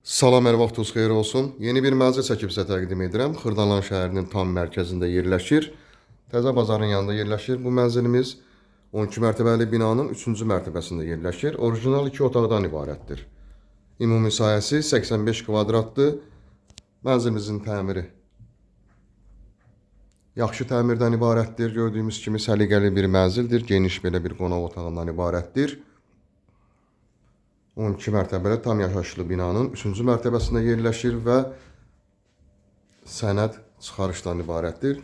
Salam, hər vaxtınız xeyir olsun. Yeni bir mənzil çəkib sizə təqdim edirəm. Xırdalan şəhərinin tam mərkəzində yerləşir. Təzə bazarın yanında yerləşir. Bu mənzilimiz 12 mərtəbəli binanın 3-cü mərtəbəsində yerləşir. Orijinal 2 otaqdan ibarətdir. Ümumi sahəsi 85 kvadratdır. Mənzilimizin təmiri yaxşı təmirdən ibarətdir. Gördüyümüz kimi səliqəli bir mənzildir. Geniş belə bir qonaq otağından ibarətdir. 12 mərtəbəli tam yaşayışlı binanın 3-cü mərtəbəsində yerləşir və sənəd çıxarışdan ibarətdir.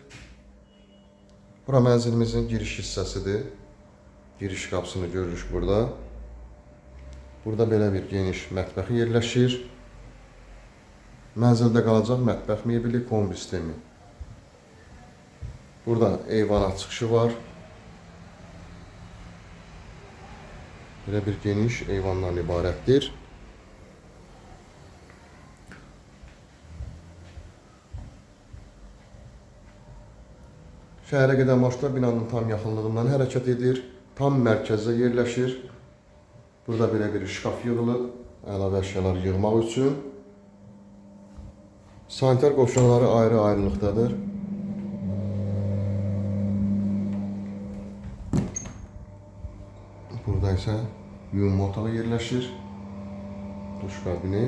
Bura mənzilimizin giriş hissəsidir. Giriş qapısını görürük burada. Burada belə bir geniş mətbəxi yerləşir. Mənzildə qalacaq mətbəx mebeli, kombi sistemi. Burada eyvana çıxışı var. Belə bir geniş eyvandan ibarətdir. Şəhərə gedən maşınlar binanın tam yaxınlığından hərəkət edir. Tam mərkəzdə yerləşir. Burada belə bir şkaf yığılıb, əlavə əşyalar yığmaq üçün. Sanitar qovşaqları ayrı-ayrılıqdadır. Burada isə yuyunma otağı yerləşir. Duş kabini.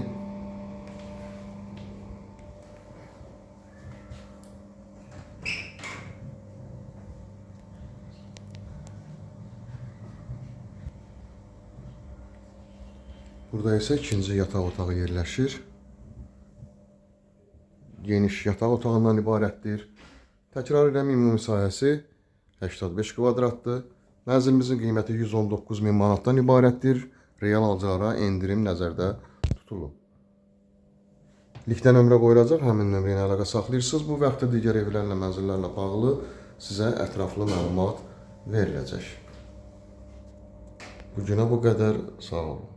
Burada isə ikinci yataq otağı yerləşir. Geniş yataq otağından ibarətdir. Təkrar edirəm, ümumi sahəsi 85 kvadratdır. Mənzilimizin qiyməti 119 min manatdan ibarətdir. Real alıcılara endirim nəzərdə tutulub. Linkdə nömrə qoyulacaq, həmin nömrə ilə əlaqə saxlayırsınız. Bu vaxtda digər evlərlə, mənzillərlə bağlı sizə ətraflı məlumat veriləcək. Bu günə bu qədər, sağ olun.